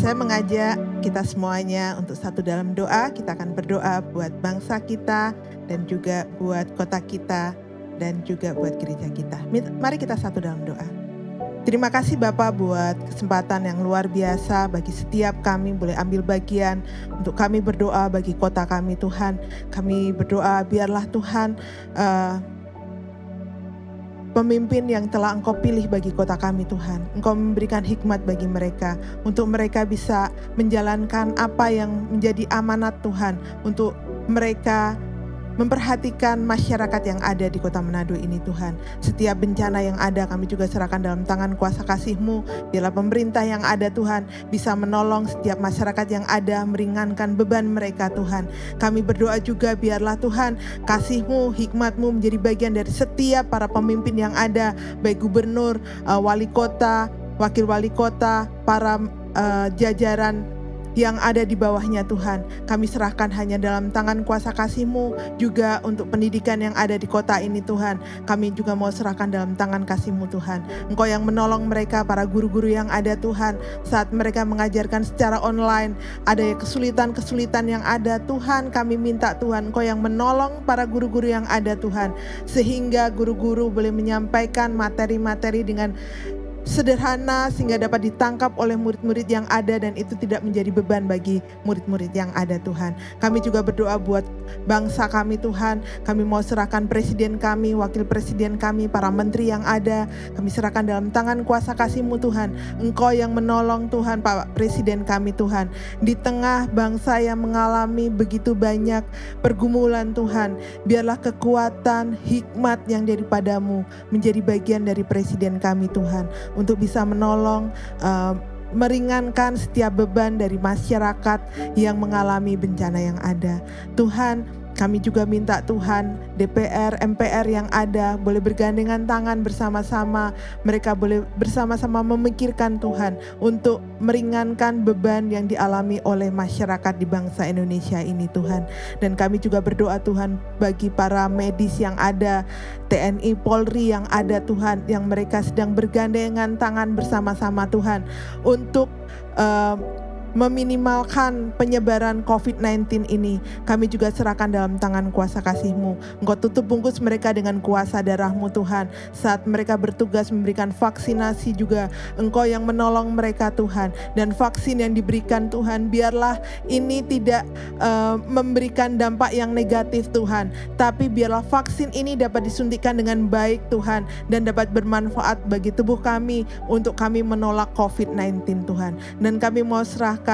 Saya mengajak kita semuanya untuk satu dalam doa. Kita akan berdoa buat bangsa kita dan juga buat kota kita dan juga buat gereja kita. Mari kita satu dalam doa. Terima kasih Bapak buat kesempatan yang luar biasa bagi setiap kami boleh ambil bagian untuk kami berdoa bagi kota kami Tuhan. Kami berdoa biarlah Tuhan pemimpin yang telah Engkau pilih bagi kota kami Tuhan. Engkau memberikan hikmat bagi mereka untuk mereka bisa menjalankan apa yang menjadi amanat Tuhan untuk mereka memperhatikan masyarakat yang ada di kota Manado ini Tuhan. Setiap bencana yang ada kami juga serahkan dalam tangan kuasa kasih-Mu. Biarlah pemerintah yang ada Tuhan bisa menolong setiap masyarakat yang ada, meringankan beban mereka Tuhan. Kami berdoa juga biarlah Tuhan kasih-Mu, hikmat-Mu menjadi bagian dari setiap para pemimpin yang ada, baik gubernur, wali kota, wakil wali kota, para jajaran yang ada di bawahnya Tuhan. Kami serahkan hanya dalam tangan kuasa kasih-Mu, juga untuk pendidikan yang ada di kota ini Tuhan. Kami juga mau serahkan dalam tangan kasih-Mu Tuhan. Engkau yang menolong mereka, para guru-guru yang ada Tuhan, saat mereka mengajarkan secara online, ada kesulitan-kesulitan yang ada Tuhan. Kami minta Tuhan, Engkau yang menolong para guru-guru yang ada Tuhan, sehingga guru-guru boleh menyampaikan materi-materi dengan sederhana sehingga dapat ditangkap oleh murid-murid yang ada dan itu tidak menjadi beban bagi murid-murid yang ada Tuhan. Kami juga berdoa buat bangsa kami Tuhan. Kami mau serahkan presiden kami, wakil presiden kami, para menteri yang ada. Kami serahkan dalam tangan kuasa kasih-Mu Tuhan. Engkau yang menolong Tuhan Pak Presiden kami Tuhan. Di tengah bangsa yang mengalami begitu banyak pergumulan Tuhan, biarlah kekuatan, hikmat yang daripadamu menjadi bagian dari presiden kami Tuhan, untuk bisa menolong, meringankan setiap beban dari masyarakat yang mengalami bencana yang ada. Tuhan, kami juga minta Tuhan DPR, MPR yang ada boleh bergandengan tangan bersama-sama. Mereka boleh bersama-sama memikirkan Tuhan untuk meringankan beban yang dialami oleh masyarakat di bangsa Indonesia ini Tuhan. Dan kami juga berdoa Tuhan bagi para medis yang ada, TNI, Polri yang ada Tuhan, yang mereka sedang bergandengan tangan bersama-sama Tuhan untuk meminimalkan penyebaran COVID-19 ini. Kami juga serahkan dalam tangan kuasa kasih-Mu. Engkau tutup bungkus mereka dengan kuasa darah-Mu Tuhan. Saat mereka bertugas memberikan vaksinasi juga, Engkau yang menolong mereka Tuhan. Dan vaksin yang diberikan Tuhan, biarlah ini tidak memberikan dampak yang negatif Tuhan, tapi biarlah vaksin ini dapat disuntikkan dengan baik Tuhan, dan dapat bermanfaat bagi tubuh kami untuk kami menolak COVID-19 Tuhan. Dan kami mau serahkan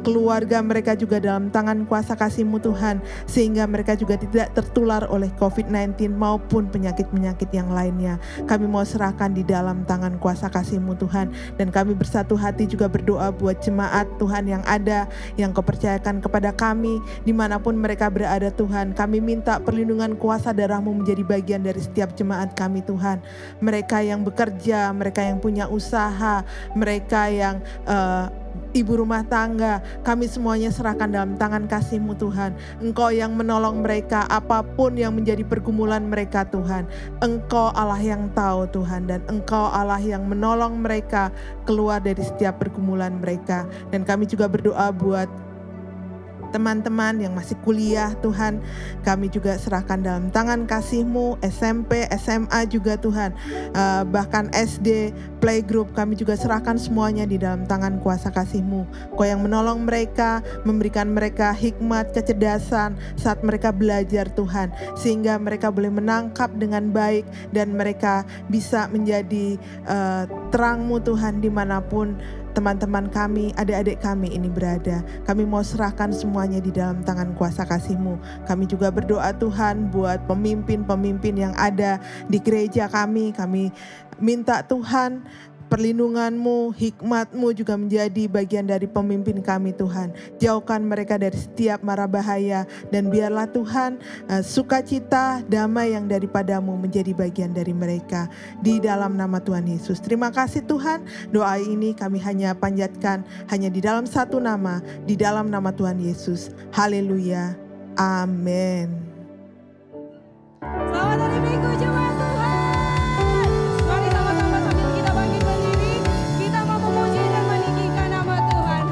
keluarga mereka juga dalam tangan kuasa kasih-Mu Tuhan, sehingga mereka juga tidak tertular oleh COVID-19 maupun penyakit-penyakit yang lainnya. Kami mau serahkan di dalam tangan kuasa kasih-Mu Tuhan, dan kami bersatu hati juga berdoa buat jemaat Tuhan yang ada, yang Kau percayakan kepada kami dimanapun mereka berada Tuhan. Kami minta perlindungan kuasa darah-Mu menjadi bagian dari setiap jemaat kami Tuhan. Mereka yang bekerja, mereka yang punya usaha, mereka yang ibu rumah tangga, kami semuanya serahkan dalam tangan kasih-Mu Tuhan. Engkau yang menolong mereka apapun yang menjadi pergumulan mereka Tuhan. Engkau Allah yang tahu Tuhan, dan Engkau Allah yang menolong mereka keluar dari setiap pergumulan mereka. Dan kami juga berdoa buat teman-teman yang masih kuliah Tuhan, kami juga serahkan dalam tangan kasih-Mu. SMP, SMA juga Tuhan, bahkan SD, playgroup, kami juga serahkan semuanya di dalam tangan kuasa kasih-Mu. Kau yang menolong mereka, memberikan mereka hikmat, kecerdasan saat mereka belajar Tuhan, sehingga mereka boleh menangkap dengan baik dan mereka bisa menjadi terang-Mu Tuhan dimanapun teman-teman kami, adik-adik kami ini berada. Kami mau serahkan semuanya di dalam tangan kuasa kasih-Mu. Kami juga berdoa Tuhan buat pemimpin-pemimpin yang ada di gereja kami. Kami minta Tuhan perlindungan-Mu, hikmat-Mu juga menjadi bagian dari pemimpin kami Tuhan. Jauhkan mereka dari setiap mara bahaya, dan biarlah Tuhan sukacita, damai yang daripada-Mu menjadi bagian dari mereka. Di dalam nama Tuhan Yesus. Terima kasih Tuhan. Doa ini kami hanya panjatkan hanya di dalam satu nama, di dalam nama Tuhan Yesus. Haleluya. Amin. Selamat hari Minggu jemaat Tuhan. Mari sama-sama sambil kita bangkit berdiri, kita mau memuji dan meninggikan nama Tuhan.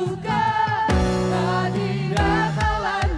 Tuhan hadir dalam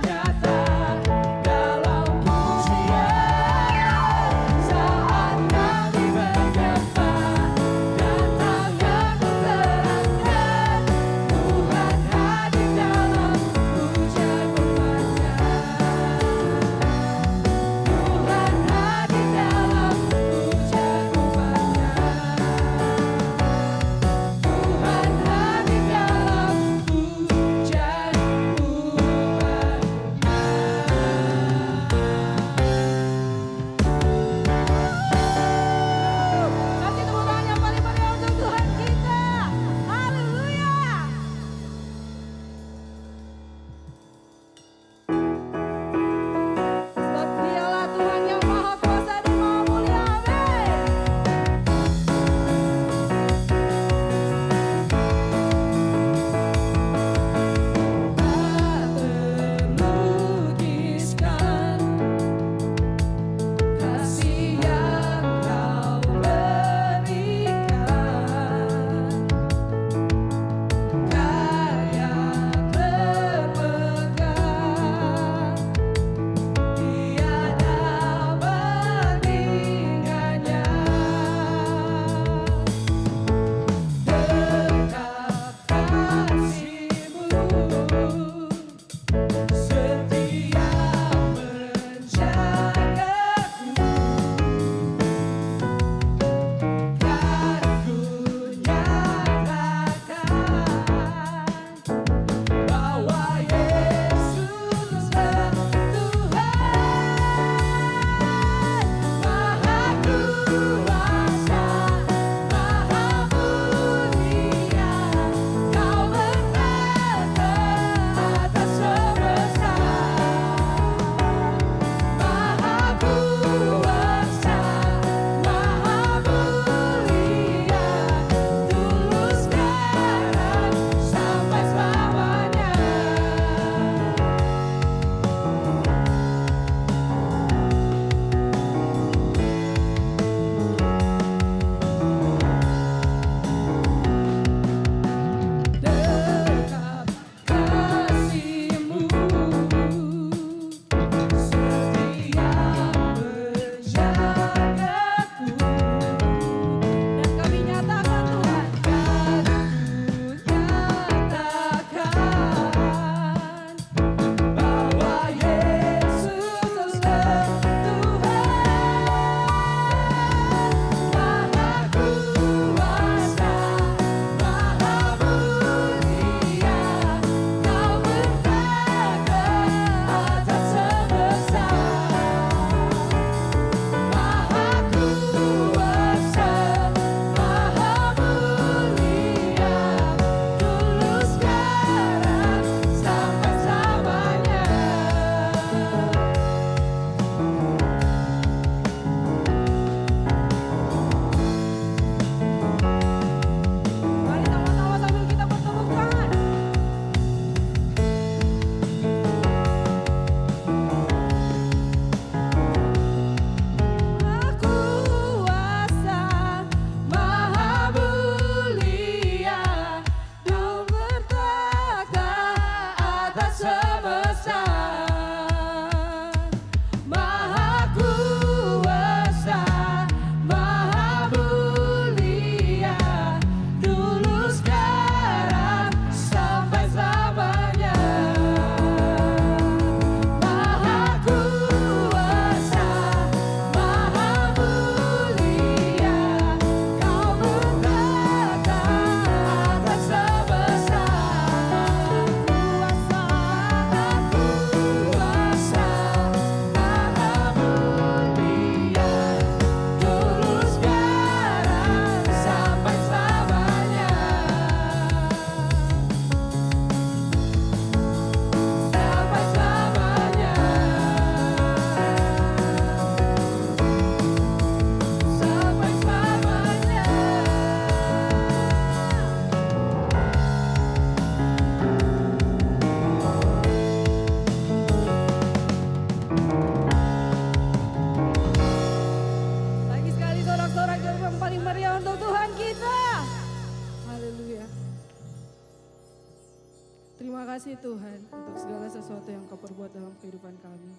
Terima kasih Tuhan untuk segala sesuatu yang Kau perbuat dalam kehidupan kami.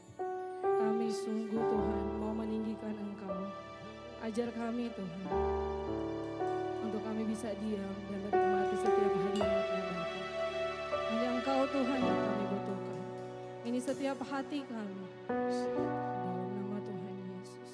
Kami sungguh Tuhan mau meninggikan Engkau. Ajar kami Tuhan, untuk kami bisa diam dan menikmati setiap hadirat yang datang. Hanya Engkau Tuhan yang kami butuhkan. Ini setiap hati kami. Dalam nama Tuhan Yesus.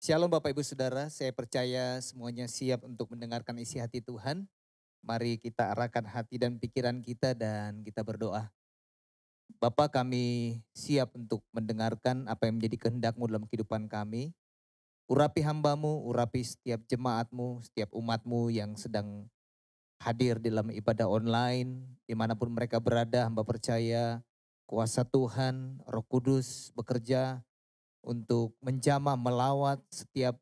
Shalom Bapak Ibu Saudara, saya percaya semuanya siap untuk mendengarkan isi hati Tuhan. Mari kita arahkan hati dan pikiran kita dan kita berdoa. Bapa, kami siap untuk mendengarkan apa yang menjadi kehendak-Mu dalam kehidupan kami. Urapi hamba-Mu, urapi setiap jemaat-Mu, setiap umat-Mu yang sedang hadir dalam ibadah online. Dimanapun mereka berada, hamba percaya kuasa Tuhan, Roh Kudus bekerja untuk menjamah, melawat setiap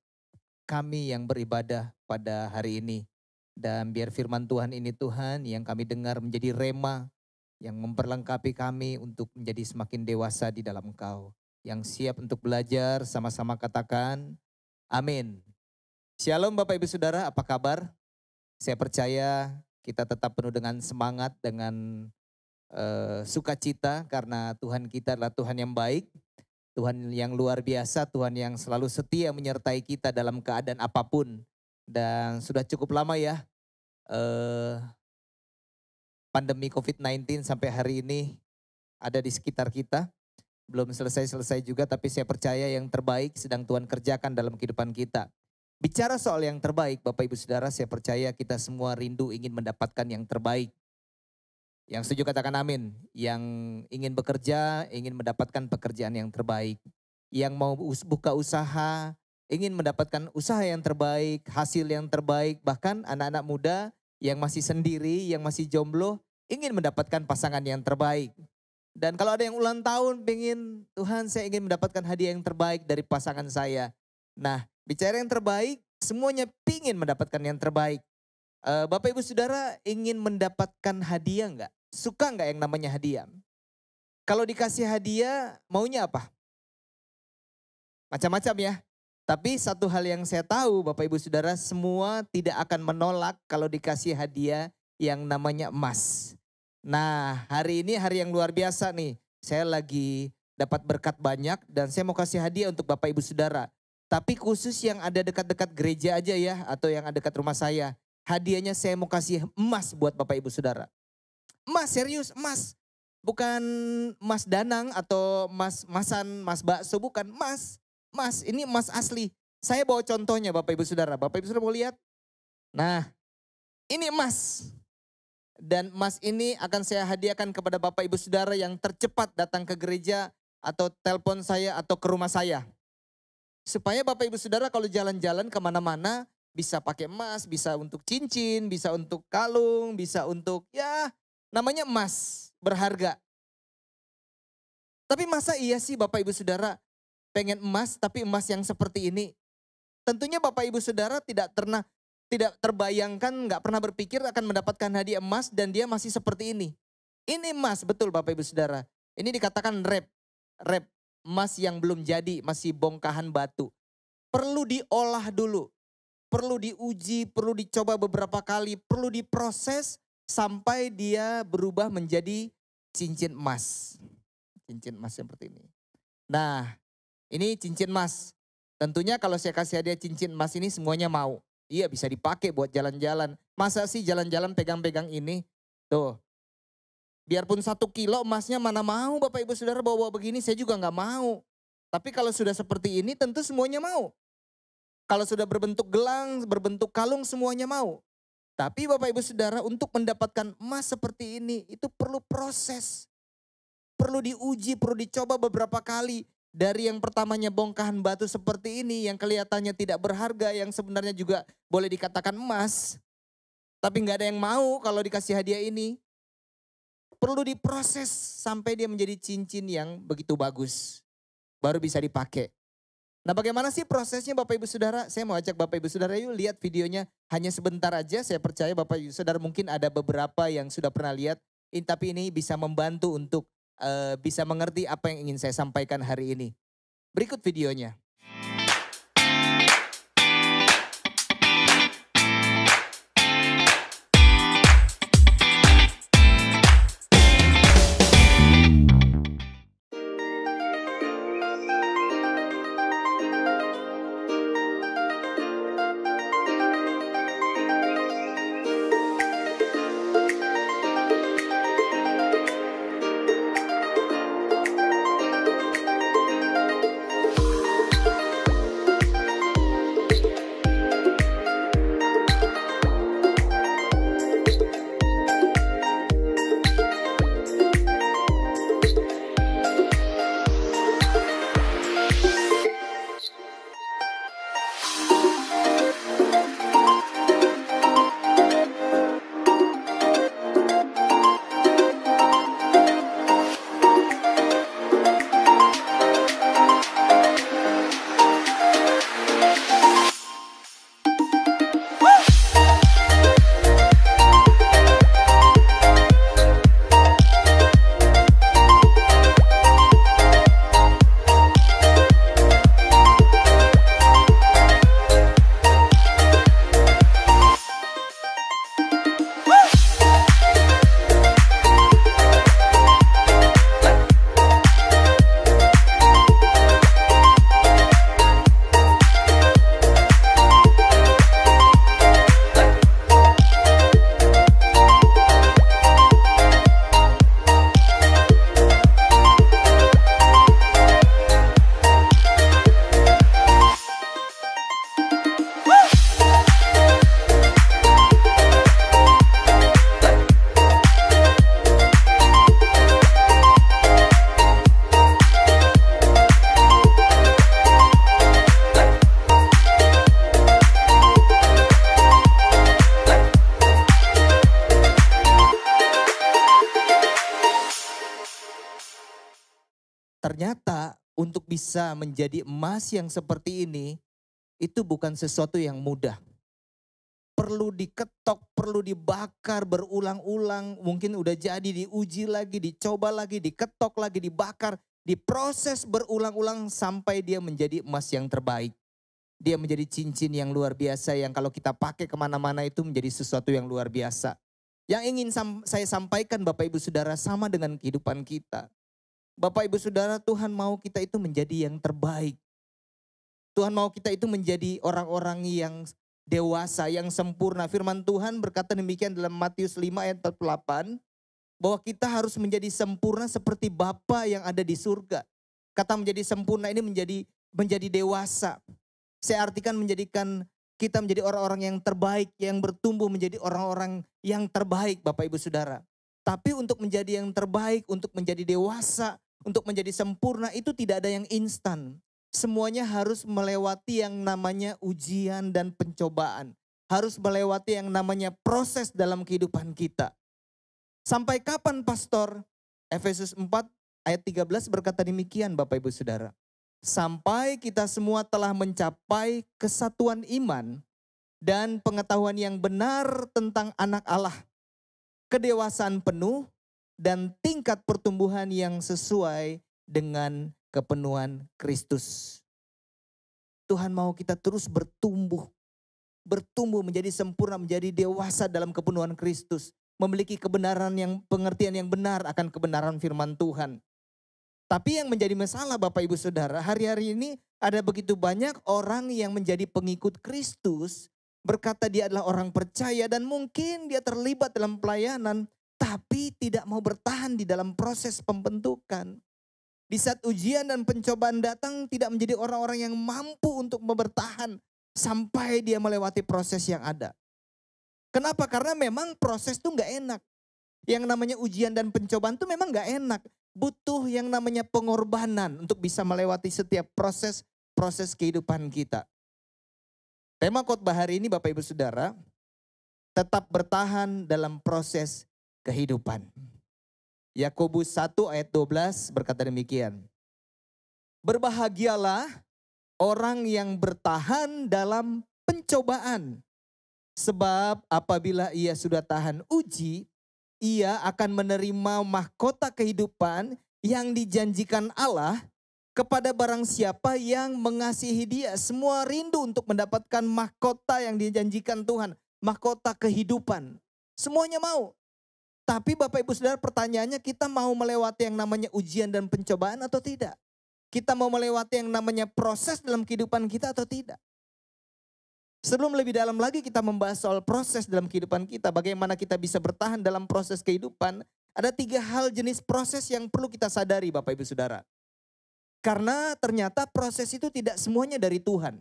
kami yang beribadah pada hari ini. Dan biar firman Tuhan ini Tuhan yang kami dengar menjadi rema yang memperlengkapi kami untuk menjadi semakin dewasa di dalam Engkau. Yang siap untuk belajar, sama-sama katakan amin. Shalom Bapak Ibu Saudara, apa kabar? Saya percaya kita tetap penuh dengan semangat, dengan sukacita karena Tuhan kita adalah Tuhan yang baik. Tuhan yang luar biasa, Tuhan yang selalu setia menyertai kita dalam keadaan apapun. Dan sudah cukup lama ya pandemi COVID-19 sampai hari ini ada di sekitar kita. Belum selesai-selesai juga, tapi saya percaya yang terbaik sedang Tuhan kerjakan dalam kehidupan kita. Bicara soal yang terbaik, Bapak Ibu Saudara, saya percaya kita semua rindu ingin mendapatkan yang terbaik. Yang setuju katakan amin. Yang ingin bekerja, ingin mendapatkan pekerjaan yang terbaik. Yang mau buka usaha, ingin mendapatkan usaha yang terbaik, hasil yang terbaik. Bahkan anak-anak muda yang masih sendiri, yang masih jomblo, ingin mendapatkan pasangan yang terbaik. Dan kalau ada yang ulang tahun, Tuhan saya ingin mendapatkan hadiah yang terbaik dari pasangan saya. Nah, bicara yang terbaik, semuanya ingin mendapatkan yang terbaik. Bapak Ibu Saudara ingin mendapatkan hadiah enggak? Suka enggak yang namanya hadiah? Kalau dikasih hadiah maunya apa? Macam-macam ya. Tapi satu hal yang saya tahu Bapak Ibu Saudara semua tidak akan menolak kalau dikasih hadiah yang namanya emas. Nah hari ini hari yang luar biasa nih. Saya lagi dapat berkat banyak dan saya mau kasih hadiah untuk Bapak Ibu Saudara. Tapi khusus yang ada dekat-dekat gereja aja ya atau yang ada dekat rumah saya. Hadiahnya saya mau kasih emas buat Bapak Ibu Saudara. Emas, serius emas. Bukan emas danang atau emas bakso, bukan emas. Emas, ini emas asli. Saya bawa contohnya Bapak Ibu Saudara. Bapak Ibu Saudara mau lihat? Nah, ini emas. Dan emas ini akan saya hadiahkan kepada Bapak Ibu Saudara yang tercepat datang ke gereja atau telepon saya atau ke rumah saya. Supaya Bapak Ibu Saudara kalau jalan-jalan kemana-mana bisa pakai emas, bisa untuk cincin, bisa untuk kalung, bisa untuk ya namanya emas berharga. Tapi masa iya sih Bapak Ibu Saudara pengen emas tapi emas yang seperti ini? Tentunya Bapak Ibu Saudara tidak terbayangkan, nggak pernah berpikir akan mendapatkan hadiah emas dan dia masih seperti ini. Ini emas betul Bapak Ibu Saudara. Ini dikatakan rep emas yang belum jadi, masih bongkahan batu. Perlu diolah dulu, perlu diuji, perlu dicoba beberapa kali, perlu diproses sampai dia berubah menjadi cincin emas. Cincin emas seperti ini. Nah, ini cincin emas. Tentunya kalau saya kasih hadiah cincin emas ini semuanya mau. Iya bisa dipakai buat jalan-jalan. Masa sih jalan-jalan pegang-pegang ini? Tuh. Biarpun 1 kilo emasnya mana mau Bapak Ibu Saudara bawa begini saya juga gak mau. Tapi kalau sudah seperti ini tentu semuanya mau. Kalau sudah berbentuk gelang, berbentuk kalung semuanya mau. Tapi Bapak Ibu Saudara untuk mendapatkan emas seperti ini itu perlu proses. Perlu diuji, perlu dicoba beberapa kali. Dari yang pertamanya bongkahan batu seperti ini yang kelihatannya tidak berharga, yang sebenarnya juga boleh dikatakan emas. Tapi gak ada yang mau kalau dikasih hadiah ini. Perlu diproses sampai dia menjadi cincin yang begitu bagus. Baru bisa dipakai. Nah bagaimana sih prosesnya Bapak Ibu Saudara? Saya mau ajak Bapak Ibu Saudara yuk lihat videonya. Hanya sebentar aja, saya percaya Bapak Ibu Saudara mungkin ada beberapa yang sudah pernah lihat. Tapi ini bisa membantu untuk bisa mengerti apa yang ingin saya sampaikan hari ini. Berikut videonya. untuk bisa menjadi emas yang seperti ini, itu bukan sesuatu yang mudah. Perlu diketok, perlu dibakar berulang-ulang. Mungkin udah jadi, diuji lagi, dicoba lagi, diketok lagi, dibakar. Diproses berulang-ulang sampai dia menjadi emas yang terbaik. Dia menjadi cincin yang luar biasa yang kalau kita pakai kemana-mana itu menjadi sesuatu yang luar biasa. Yang ingin saya sampaikan Bapak Ibu Saudara sama dengan kehidupan kita. Bapak Ibu Saudara, Tuhan mau kita itu menjadi yang terbaik. Tuhan mau kita itu menjadi orang-orang yang dewasa, yang sempurna. Firman Tuhan berkata demikian dalam Matius 5 ayat 48. Bahwa kita harus menjadi sempurna seperti Bapa yang ada di surga. Kata menjadi sempurna ini menjadi dewasa. Saya artikan menjadikan kita menjadi orang-orang yang terbaik, yang bertumbuh menjadi orang-orang yang terbaik Bapak Ibu Saudara. Tapi untuk menjadi yang terbaik, untuk menjadi dewasa, untuk menjadi sempurna itu tidak ada yang instan. Semuanya harus melewati yang namanya ujian dan pencobaan. Harus melewati yang namanya proses dalam kehidupan kita. Sampai kapan pastor? Efesus 4 ayat 13 berkata demikian Bapak Ibu Saudara. Sampai kita semua telah mencapai kesatuan iman dan pengetahuan yang benar tentang anak Allah. Kedewasaan penuh dan tingkat pertumbuhan yang sesuai dengan kepenuhan Kristus. Tuhan mau kita terus bertumbuh menjadi sempurna, menjadi dewasa dalam kepenuhan Kristus. Memiliki pengertian yang benar akan kebenaran firman Tuhan. Tapi yang menjadi masalah Bapak Ibu Saudara, hari-hari ini ada begitu banyak orang yang menjadi pengikut Kristus, berkata dia adalah orang percaya dan mungkin dia terlibat dalam pelayanan, tapi tidak mau bertahan di dalam proses pembentukan. Di saat ujian dan pencobaan datang tidak menjadi orang-orang yang mampu untuk bertahan sampai dia melewati proses yang ada. Kenapa? Karena memang proses itu gak enak. Yang namanya ujian dan pencobaan itu memang gak enak. Butuh yang namanya pengorbanan untuk bisa melewati setiap proses kehidupan kita. Tema khotbah hari ini Bapak Ibu Saudara, tetap bertahan dalam proses kehidupan. Yakobus 1 ayat 12 berkata demikian. Berbahagialah orang yang bertahan dalam pencobaan. Sebab apabila ia sudah tahan uji, ia akan menerima mahkota kehidupan yang dijanjikan Allah kepada barang siapa yang mengasihi dia. Semua rindu untuk mendapatkan mahkota yang dijanjikan Tuhan. Mahkota kehidupan. Semuanya mau. Tapi Bapak Ibu Saudara, pertanyaannya, kita mau melewati yang namanya ujian dan pencobaan atau tidak? Kita mau melewati yang namanya proses dalam kehidupan kita atau tidak? Sebelum lebih dalam lagi kita membahas soal proses dalam kehidupan kita, bagaimana kita bisa bertahan dalam proses kehidupan, ada 3 hal jenis proses yang perlu kita sadari Bapak Ibu Saudara. Karena ternyata proses itu tidak semuanya dari Tuhan.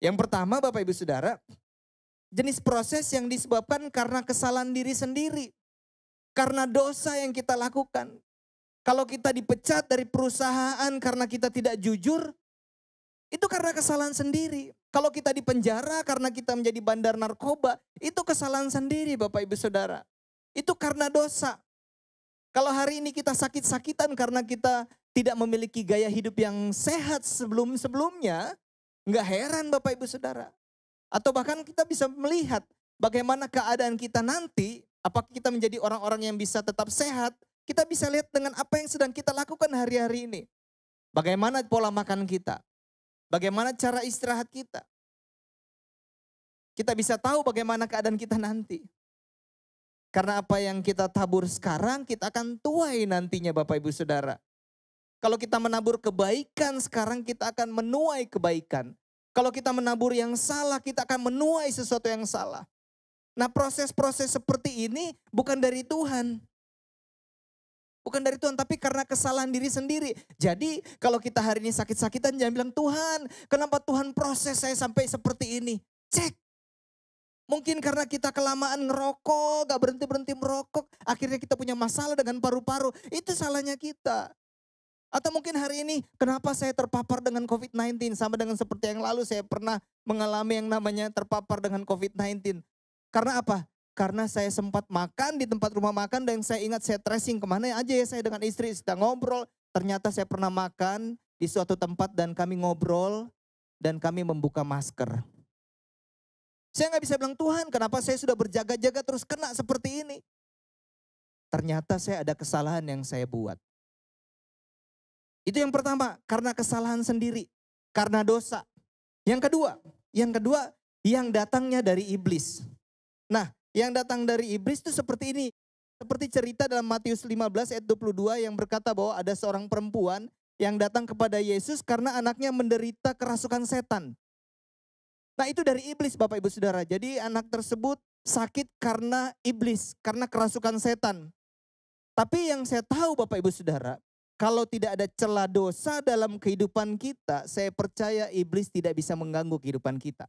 Yang pertama Bapak Ibu Saudara, jenis proses yang disebabkan karena kesalahan diri sendiri. Karena dosa yang kita lakukan. Kalau kita dipecat dari perusahaan karena kita tidak jujur, itu karena kesalahan sendiri. Kalau kita dipenjara karena kita menjadi bandar narkoba, itu kesalahan sendiri Bapak Ibu Saudara. Itu karena dosa. Kalau hari ini kita sakit-sakitan karena kita tidak memiliki gaya hidup yang sehat sebelum-sebelumnya, nggak heran Bapak Ibu Saudara. Atau bahkan kita bisa melihat bagaimana keadaan kita nanti, apakah kita menjadi orang-orang yang bisa tetap sehat, kita bisa lihat dengan apa yang sedang kita lakukan hari-hari ini. Bagaimana pola makan kita. Bagaimana cara istirahat kita. Kita bisa tahu bagaimana keadaan kita nanti. Karena apa yang kita tabur sekarang, kita akan tuai nantinya Bapak Ibu Saudara. Kalau kita menabur kebaikan sekarang, kita akan menuai kebaikan. Kalau kita menabur yang salah, kita akan menuai sesuatu yang salah. Nah, proses-proses seperti ini bukan dari Tuhan. Bukan dari Tuhan, tapi karena kesalahan diri sendiri. Jadi kalau kita hari ini sakit-sakitan, jangan bilang, Tuhan, kenapa Tuhan proses saya sampai seperti ini? Cek. Mungkin karena kita kelamaan ngerokok, gak berhenti-berhenti merokok. Akhirnya kita punya masalah dengan paru-paru. Itu salahnya kita. Atau mungkin hari ini, kenapa saya terpapar dengan COVID-19? Sama dengan seperti yang lalu saya pernah mengalami yang namanya terpapar dengan COVID-19. Karena apa? Karena saya sempat makan di tempat rumah makan dan saya ingat saya tracing kemana aja ya saya dengan istri. Kita ngobrol, Ternyata saya pernah makan di suatu tempat dan kami ngobrol dan kami membuka masker. Saya nggak bisa bilang, Tuhan kenapa saya sudah berjaga-jaga terus kena seperti ini. Ternyata saya ada kesalahan yang saya buat. Itu yang pertama, karena kesalahan sendiri, karena dosa. Yang kedua yang datangnya dari iblis. Nah, yang datang dari iblis itu seperti ini. Seperti cerita dalam Matius 15 ayat 22 yang berkata bahwa ada seorang perempuan yang datang kepada Yesus karena anaknya menderita kerasukan setan. Nah, itu dari iblis Bapak Ibu Saudara. Jadi anak tersebut sakit karena iblis, karena kerasukan setan. Tapi yang saya tahu Bapak Ibu Saudara, kalau tidak ada celah dosa dalam kehidupan kita, saya percaya iblis tidak bisa mengganggu kehidupan kita.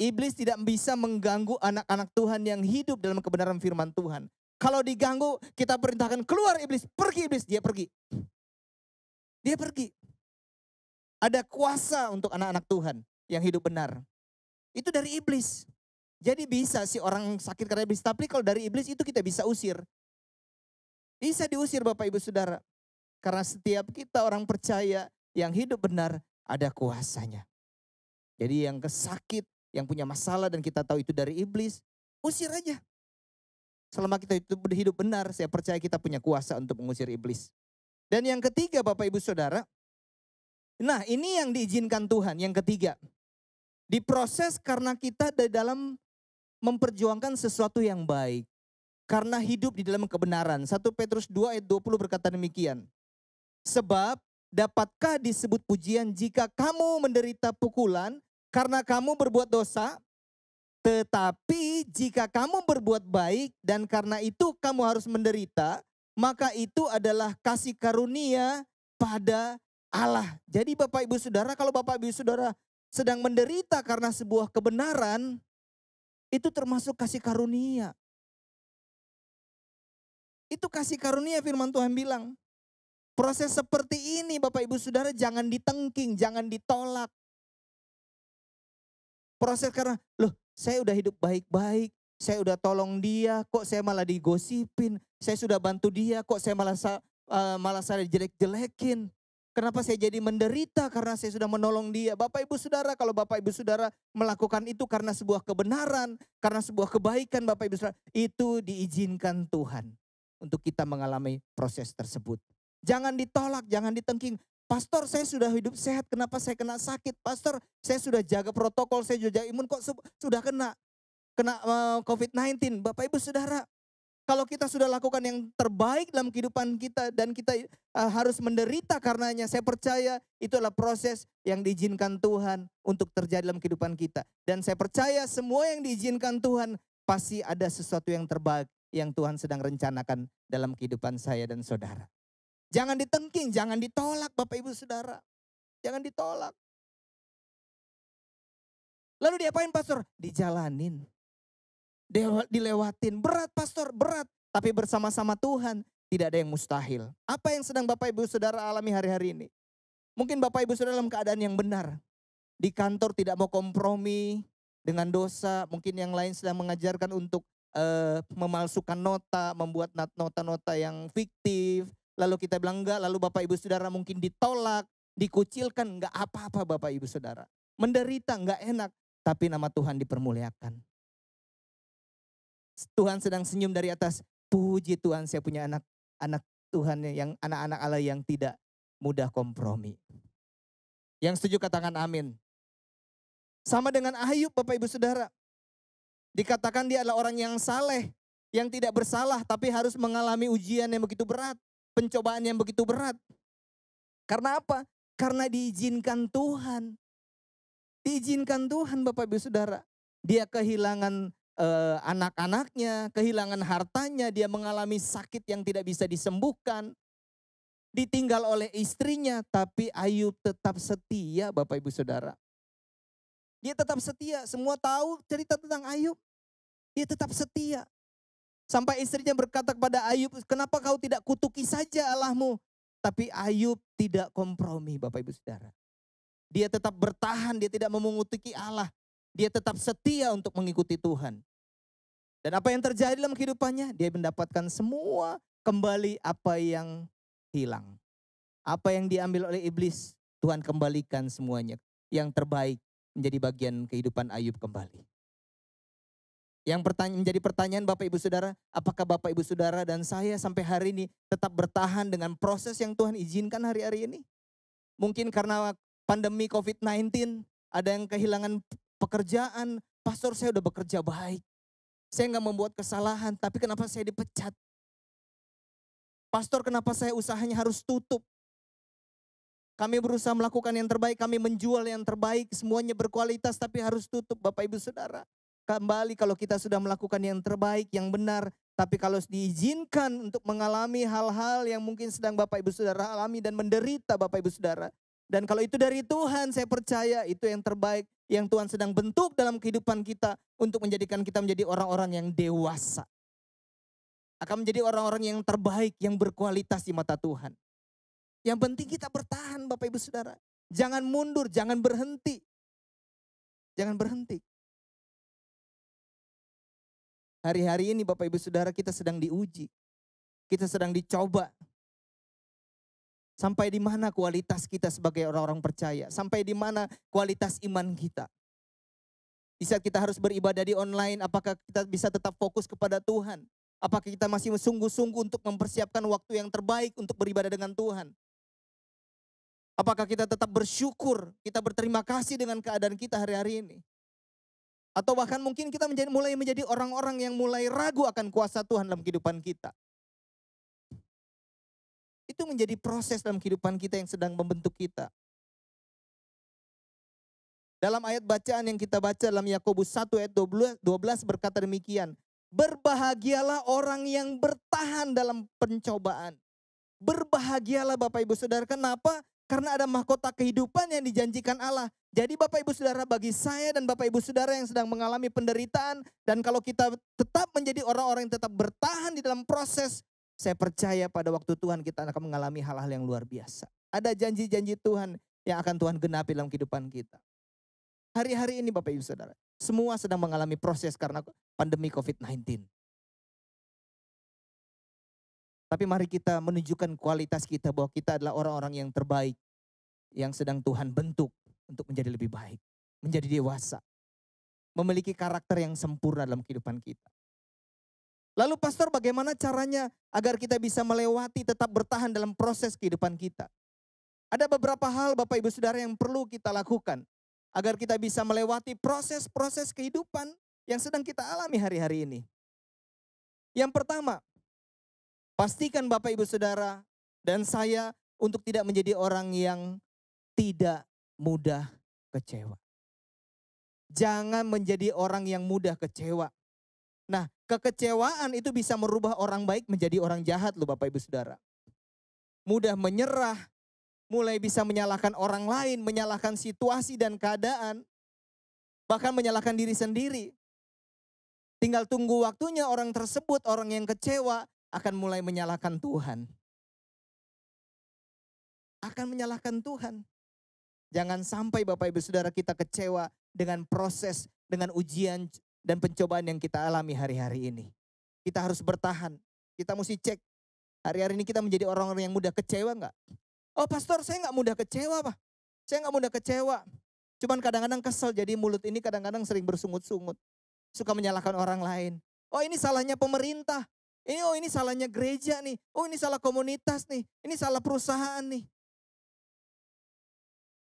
Iblis tidak bisa mengganggu anak-anak Tuhan yang hidup dalam kebenaran firman Tuhan. Kalau diganggu, kita perintahkan keluar iblis, pergi iblis, dia pergi. Dia pergi. Ada kuasa untuk anak-anak Tuhan yang hidup benar. Itu dari iblis. Jadi bisa si orang sakit karena iblis, tapi kalau dari iblis itu kita bisa usir. Bisa diusir Bapak Ibu Saudara. Karena setiap kita orang percaya yang hidup benar ada kuasanya. Jadi yang kesakit, yang punya masalah dan kita tahu itu dari iblis, usir aja. Selama kita itu hidup benar, saya percaya kita punya kuasa untuk mengusir iblis. Dan yang ketiga Bapak Ibu Saudara, nah ini yang diizinkan Tuhan, yang ketiga. Diproses karena kita di dalam memperjuangkan sesuatu yang baik. Karena hidup di dalam kebenaran. 1 Petrus 2 ayat 20 berkata demikian. Sebab dapatkah disebut pujian jika kamu menderita pukulan karena kamu berbuat dosa? Tetapi jika kamu berbuat baik dan karena itu kamu harus menderita, maka itu adalah kasih karunia pada Allah. Jadi Bapak Ibu Saudara, kalau Bapak Ibu Saudara sedang menderita karena sebuah kebenaran, itu termasuk kasih karunia. Itu kasih karunia firman Tuhan bilang. Proses seperti ini Bapak Ibu Saudara jangan ditengking, jangan ditolak. Proses karena, loh saya udah hidup baik-baik, saya udah tolong dia, kok saya malah digosipin, saya sudah bantu dia, kok saya malah saya jelek-jelekin. Kenapa saya jadi menderita karena saya sudah menolong dia. Bapak Ibu Saudara, kalau Bapak Ibu Saudara melakukan itu karena sebuah kebenaran, karena sebuah kebaikan Bapak Ibu Saudara, itu diizinkan Tuhan untuk kita mengalami proses tersebut. Jangan ditolak, jangan ditengking. Pastor saya sudah hidup sehat, kenapa saya kena sakit? Pastor saya sudah jaga protokol, saya sudah jaga imun, kok sudah kena COVID-19. Bapak Ibu Saudara, kalau kita sudah lakukan yang terbaik dalam kehidupan kita dan kita harus menderita karenanya, saya percaya itu adalah proses yang diizinkan Tuhan untuk terjadi dalam kehidupan kita. Dan saya percaya semua yang diizinkan Tuhan pasti ada sesuatu yang terbaik yang Tuhan sedang rencanakan dalam kehidupan saya dan saudara. Jangan ditengking, jangan ditolak Bapak Ibu Saudara. Jangan ditolak. Lalu diapain pastor? Dijalanin. Dilewatin. Berat pastor, berat. Tapi bersama-sama Tuhan tidak ada yang mustahil. Apa yang sedang Bapak Ibu Saudara alami hari-hari ini? Mungkin Bapak Ibu Saudara dalam keadaan yang benar. Di kantor tidak mau kompromi dengan dosa. Mungkin yang lain sedang mengajarkan untuk memalsukan nota, membuat nota-nota yang fiktif. Lalu kita bilang enggak, lalu Bapak Ibu Saudara mungkin ditolak, dikucilkan, enggak apa-apa Bapak Ibu Saudara. Menderita enggak enak, tapi nama Tuhan dipermuliakan. Tuhan sedang senyum dari atas, puji Tuhan saya punya anak Tuhan yang anak-anak Allah yang tidak mudah kompromi. Yang setuju katakan amin. Sama dengan Ayub Bapak Ibu Saudara. Dikatakan dia adalah orang yang saleh, yang tidak bersalah tapi harus mengalami ujian yang begitu berat. Pencobaan yang begitu berat. Karena apa? Karena diizinkan Tuhan. Diizinkan Tuhan Bapak Ibu Saudara. Dia kehilangan anak-anaknya, kehilangan hartanya, dia mengalami sakit yang tidak bisa disembuhkan. Ditinggal oleh istrinya, tapi Ayub tetap setia Bapak Ibu Saudara. Dia tetap setia, semua tahu cerita tentang Ayub. Dia tetap setia. Sampai istrinya berkata kepada Ayub, kenapa kau tidak kutuki saja Allahmu? Tapi Ayub tidak kompromi Bapak Ibu Saudara. Dia tetap bertahan, dia tidak mengutuki Allah. Dia tetap setia untuk mengikuti Tuhan. Dan apa yang terjadi dalam kehidupannya? Dia mendapatkan semua kembali apa yang hilang. Apa yang diambil oleh iblis, Tuhan kembalikan semuanya. Yang terbaik menjadi bagian kehidupan Ayub kembali. Menjadi pertanyaan Bapak Ibu Saudara, apakah Bapak Ibu Saudara dan saya sampai hari ini tetap bertahan dengan proses yang Tuhan izinkan hari-hari ini? Mungkin karena pandemi COVID-19, ada yang kehilangan pekerjaan, pastor saya udah bekerja baik. Saya nggak membuat kesalahan, tapi kenapa saya dipecat? Pastor, kenapa saya usahanya harus tutup? Kami berusaha melakukan yang terbaik, kami menjual yang terbaik, semuanya berkualitas tapi harus tutup Bapak Ibu Saudara. Kembali kalau kita sudah melakukan yang terbaik, yang benar, tapi kalau diizinkan untuk mengalami hal-hal yang mungkin sedang Bapak Ibu Saudara alami dan menderita Bapak Ibu Saudara. Dan kalau itu dari Tuhan, saya percaya itu yang terbaik yang Tuhan sedang bentuk dalam kehidupan kita untuk menjadikan kita menjadi orang-orang yang dewasa. Akan menjadi orang-orang yang terbaik, yang berkualitas di mata Tuhan. Yang penting kita bertahan Bapak Ibu Saudara. Jangan mundur, jangan berhenti. Jangan berhenti. Hari-hari ini Bapak Ibu Saudara kita sedang diuji. Kita sedang dicoba. Sampai di mana kualitas kita sebagai orang-orang percaya. Sampai di mana kualitas iman kita. Di saat kita harus beribadah di online, apakah kita bisa tetap fokus kepada Tuhan? Apakah kita masih sungguh-sungguh untuk mempersiapkan waktu yang terbaik untuk beribadah dengan Tuhan? Apakah kita tetap bersyukur, kita berterima kasih dengan keadaan kita hari-hari ini? Atau bahkan mungkin kita mulai menjadi orang-orang yang mulai ragu akan kuasa Tuhan dalam kehidupan kita. Itu menjadi proses dalam kehidupan kita yang sedang membentuk kita. Dalam ayat bacaan yang kita baca dalam Yakobus 1 ayat 12 berkata demikian. Berbahagialah orang yang bertahan dalam pencobaan. Berbahagialah Bapak Ibu Saudara. Kenapa? Karena ada mahkota kehidupan yang dijanjikan Allah. Jadi Bapak Ibu Saudara, bagi saya dan Bapak Ibu Saudara yang sedang mengalami penderitaan, dan kalau kita tetap menjadi orang-orang yang tetap bertahan di dalam proses, saya percaya pada waktu Tuhan kita akan mengalami hal-hal yang luar biasa. Ada janji-janji Tuhan yang akan Tuhan genapi dalam kehidupan kita. Hari-hari ini Bapak Ibu Saudara, semua sedang mengalami proses karena pandemi COVID-19. Tapi mari kita menunjukkan kualitas kita bahwa kita adalah orang-orang yang terbaik. Yang sedang Tuhan bentuk untuk menjadi lebih baik. Menjadi dewasa. Memiliki karakter yang sempurna dalam kehidupan kita. Lalu pastor, bagaimana caranya agar kita bisa melewati tetap bertahan dalam proses kehidupan kita? Ada beberapa hal Bapak Ibu Saudara yang perlu kita lakukan. Agar kita bisa melewati proses-proses kehidupan yang sedang kita alami hari-hari ini. Yang pertama, pastikan Bapak Ibu Saudara dan saya untuk tidak menjadi orang yang tidak mudah kecewa. Jangan menjadi orang yang mudah kecewa. Nah, kekecewaan itu bisa merubah orang baik menjadi orang jahat loh Bapak Ibu Saudara. Mudah menyerah, mulai bisa menyalahkan orang lain, menyalahkan situasi dan keadaan, bahkan menyalahkan diri sendiri. Tinggal tunggu waktunya orang tersebut, orang yang kecewa, akan mulai menyalahkan Tuhan. Akan menyalahkan Tuhan. Jangan sampai Bapak Ibu Saudara kita kecewa dengan proses, dengan ujian dan pencobaan yang kita alami hari-hari ini. Kita harus bertahan. Kita mesti cek. Hari-hari ini kita menjadi orang-orang yang mudah kecewa enggak? Oh pastor, saya enggak mudah kecewa Pak. Saya enggak mudah kecewa. Cuman kadang-kadang kesel, jadi mulut ini kadang-kadang sering bersungut-sungut. Suka menyalahkan orang lain. Oh ini salahnya pemerintah. Ini salahnya gereja nih. Oh ini salah komunitas nih. Ini salah perusahaan nih.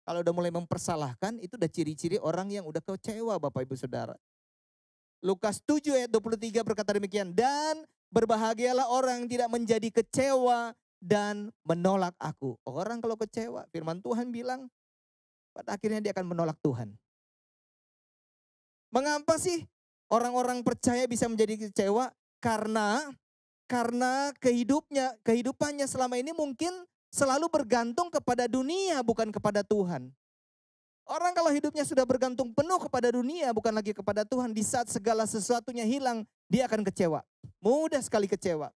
Kalau udah mulai mempersalahkan, itu udah ciri-ciri orang yang udah kecewa Bapak Ibu Saudara. Lukas 7 ayat 23 berkata demikian. Dan berbahagialah orang yang tidak menjadi kecewa dan menolak aku. Orang kalau kecewa, firman Tuhan bilang, pada akhirnya dia akan menolak Tuhan. Mengapa sih orang-orang percaya bisa menjadi kecewa? Karena kehidupannya selama ini mungkin selalu bergantung kepada dunia, bukan kepada Tuhan. Orang kalau hidupnya sudah bergantung penuh kepada dunia, bukan lagi kepada Tuhan, di saat segala sesuatunya hilang, dia akan kecewa. Mudah sekali kecewa.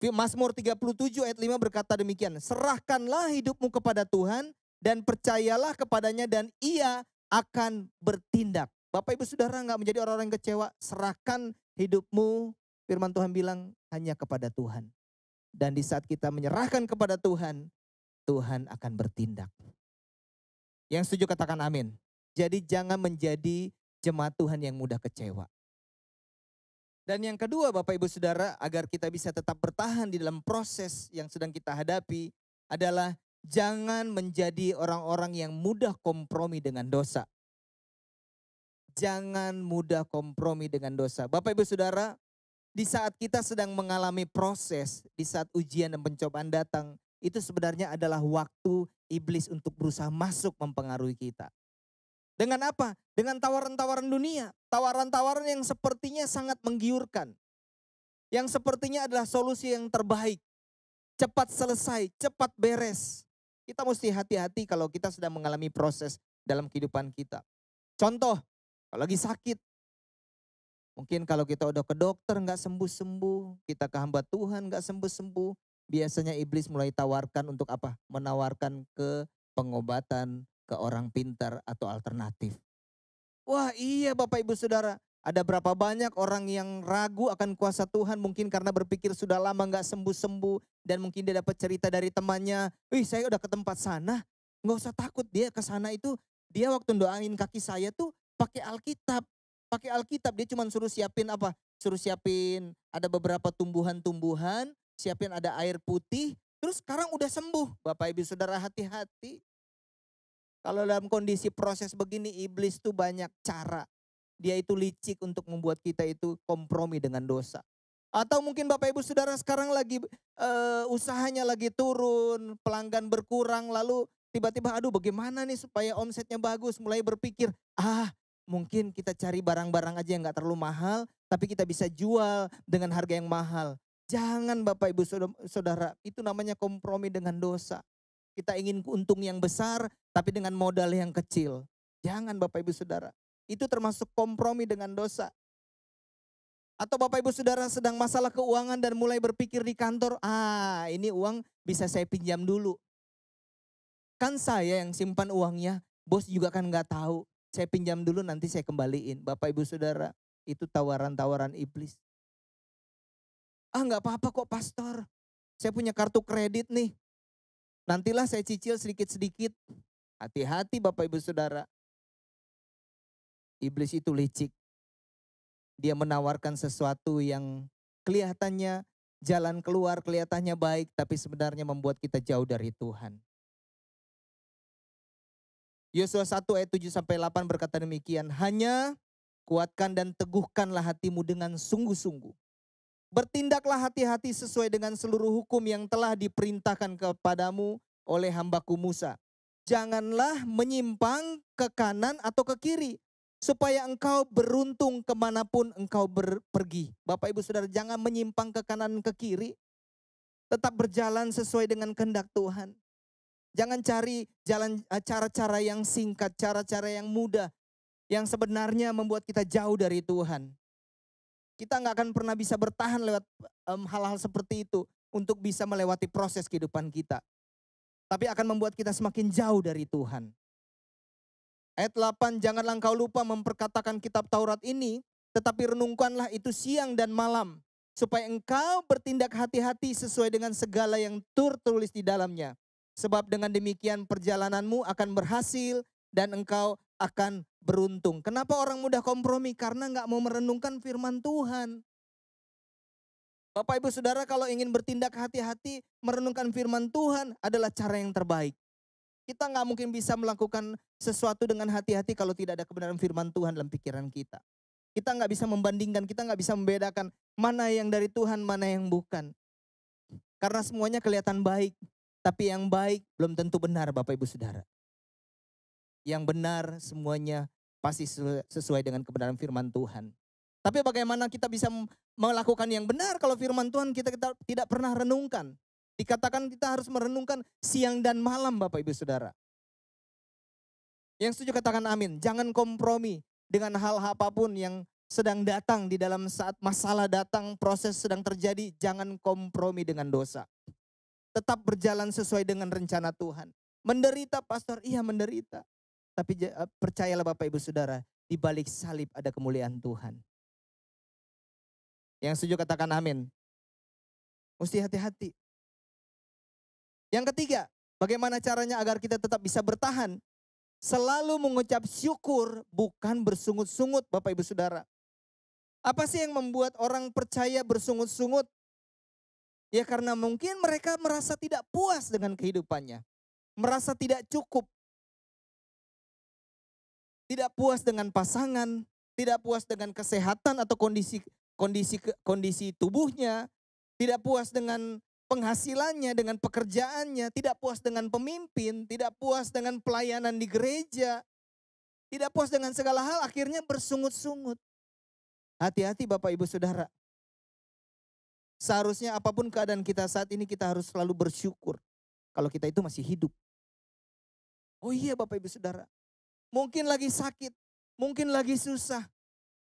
Mazmur 37 ayat 5 berkata demikian, serahkanlah hidupmu kepada Tuhan dan percayalah kepadanya dan ia akan bertindak. Bapak Ibu Saudara enggak menjadi orang-orang yang kecewa, serahkan hidupmu, firman Tuhan bilang hanya kepada Tuhan. Dan di saat kita menyerahkan kepada Tuhan, Tuhan akan bertindak. Yang setuju katakan amin. Jadi jangan menjadi jemaat Tuhan yang mudah kecewa. Dan yang kedua Bapak Ibu Saudara, agar kita bisa tetap bertahan di dalam proses yang sedang kita hadapi adalah jangan menjadi orang-orang yang mudah kompromi dengan dosa. Jangan mudah kompromi dengan dosa. Bapak Ibu Saudara, di saat kita sedang mengalami proses, di saat ujian dan pencobaan datang, itu sebenarnya adalah waktu iblis untuk berusaha masuk mempengaruhi kita. Dengan apa? Dengan tawaran-tawaran dunia. Tawaran-tawaran yang sepertinya sangat menggiurkan. Yang sepertinya adalah solusi yang terbaik. Cepat selesai, cepat beres. Kita mesti hati-hati kalau kita sedang mengalami proses dalam kehidupan kita. Contoh, kalau lagi sakit. Mungkin kalau kita udah ke dokter nggak sembuh-sembuh. Kita ke hamba Tuhan nggak sembuh-sembuh. Biasanya iblis mulai tawarkan untuk apa? Menawarkan ke pengobatan, ke orang pintar atau alternatif. Wah iya Bapak Ibu Saudara, ada berapa banyak orang yang ragu akan kuasa Tuhan mungkin karena berpikir sudah lama nggak sembuh-sembuh dan mungkin dia dapat cerita dari temannya, wih saya udah ke tempat sana, nggak usah takut dia ke sana itu, dia waktu doain kaki saya tuh pakai Alkitab dia cuma suruh siapin apa? Suruh siapin ada beberapa tumbuhan-tumbuhan, siapin ada air putih, terus sekarang udah sembuh. Bapak Ibu Saudara hati-hati. Kalau dalam kondisi proses begini iblis tuh banyak cara. Dia itu licik untuk membuat kita itu kompromi dengan dosa. Atau mungkin Bapak Ibu Saudara sekarang lagi usahanya lagi turun, pelanggan berkurang lalu tiba-tiba aduh bagaimana nih supaya omsetnya bagus. Mulai berpikir mungkin kita cari barang-barang aja yang gak terlalu mahal tapi kita bisa jual dengan harga yang mahal. Jangan Bapak Ibu Saudara, itu namanya kompromi dengan dosa. Kita ingin untung yang besar tapi dengan modal yang kecil. Jangan Bapak Ibu Saudara. Itu termasuk kompromi dengan dosa. Atau Bapak Ibu Saudara sedang masalah keuangan dan mulai berpikir di kantor, ini uang bisa saya pinjam dulu. Kan saya yang simpan uangnya, bos juga kan gak tahu. Saya pinjam dulu nanti saya kembaliin. Bapak Ibu Saudara, itu tawaran-tawaran iblis. Gak apa-apa kok pastor. Saya punya kartu kredit nih. Nantilah saya cicil sedikit-sedikit. Hati-hati Bapak Ibu Saudara. Iblis itu licik. Dia menawarkan sesuatu yang kelihatannya jalan keluar, kelihatannya baik, tapi sebenarnya membuat kita jauh dari Tuhan. Yosua 1 ayat 7-8 berkata demikian, hanya kuatkan dan teguhkanlah hatimu dengan sungguh-sungguh. Bertindaklah hati-hati sesuai dengan seluruh hukum yang telah diperintahkan kepadamu oleh hambaku Musa. Janganlah menyimpang ke kanan atau ke kiri, supaya engkau beruntung kemanapun engkau pergi. Bapak Ibu Saudara, jangan menyimpang ke kanan ke kiri. Tetap berjalan sesuai dengan kehendak Tuhan. Jangan cari jalan cara-cara yang singkat, cara-cara yang mudah, yang sebenarnya membuat kita jauh dari Tuhan. Kita nggak akan pernah bisa bertahan lewat hal-hal seperti itu untuk bisa melewati proses kehidupan kita. Tapi akan membuat kita semakin jauh dari Tuhan. Ayat 8, janganlah engkau lupa memperkatakan kitab Taurat ini, tetapi renungkanlah itu siang dan malam, supaya engkau bertindak hati-hati sesuai dengan segala yang tertulis di dalamnya. Sebab dengan demikian perjalananmu akan berhasil dan engkau akan beruntung. Kenapa orang mudah kompromi? Karena nggak mau merenungkan firman Tuhan. Bapak Ibu Saudara, kalau ingin bertindak hati-hati, merenungkan firman Tuhan adalah cara yang terbaik. Kita nggak mungkin bisa melakukan sesuatu dengan hati-hati kalau tidak ada kebenaran firman Tuhan dalam pikiran kita. Kita nggak bisa membandingkan, kita nggak bisa membedakan mana yang dari Tuhan, mana yang bukan. Karena semuanya kelihatan baik, tapi yang baik belum tentu benar Bapak Ibu Saudara. Yang benar semuanya pasti sesuai dengan kebenaran firman Tuhan. Tapi bagaimana kita bisa melakukan yang benar kalau firman Tuhan kita tidak pernah renungkan. Dikatakan kita harus merenungkan siang dan malam Bapak Ibu Saudara. Yang setuju katakan amin. Jangan kompromi dengan hal-hal apapun yang sedang datang di dalam saat masalah datang, proses sedang terjadi. Jangan kompromi dengan dosa. Tetap berjalan sesuai dengan rencana Tuhan. Menderita pastor, iya menderita. Tapi percayalah Bapak Ibu Saudara, di balik salib ada kemuliaan Tuhan. Yang setuju katakan amin. Mesti hati-hati. Yang ketiga, bagaimana caranya agar kita tetap bisa bertahan? Selalu mengucap syukur, bukan bersungut-sungut, Bapak Ibu Saudara. Apa sih yang membuat orang percaya bersungut-sungut? Ya karena mungkin mereka merasa tidak puas dengan kehidupannya. Merasa tidak cukup. Tidak puas dengan pasangan, tidak puas dengan kesehatan atau kondisi tubuhnya, tidak puas dengan penghasilannya, dengan pekerjaannya, tidak puas dengan pemimpin, tidak puas dengan pelayanan di gereja, tidak puas dengan segala hal, akhirnya bersungut-sungut. Hati-hati Bapak Ibu Saudara. Seharusnya apapun keadaan kita saat ini, kita harus selalu bersyukur kalau kita itu masih hidup. Oh iya Bapak Ibu Saudara, mungkin lagi sakit, mungkin lagi susah,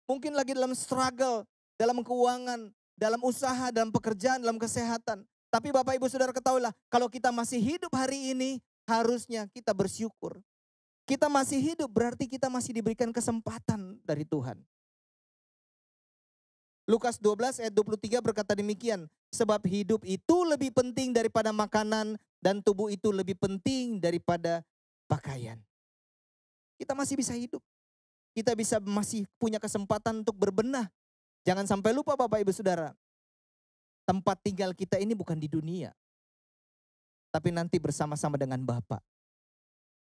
mungkin lagi dalam struggle, dalam keuangan, dalam usaha, dalam pekerjaan, dalam kesehatan. Tapi Bapak Ibu Saudara ketahuilah, kalau kita masih hidup hari ini, harusnya kita bersyukur. Kita masih hidup berarti kita masih diberikan kesempatan dari Tuhan. Lukas 12 ayat 23 berkata demikian, sebab hidup itu lebih penting daripada makanan dan tubuh itu lebih penting daripada pakaian. Kita masih bisa hidup. Kita masih punya kesempatan untuk berbenah. Jangan sampai lupa Bapak Ibu Saudara, tempat tinggal kita ini bukan di dunia, tapi nanti bersama-sama dengan Bapa.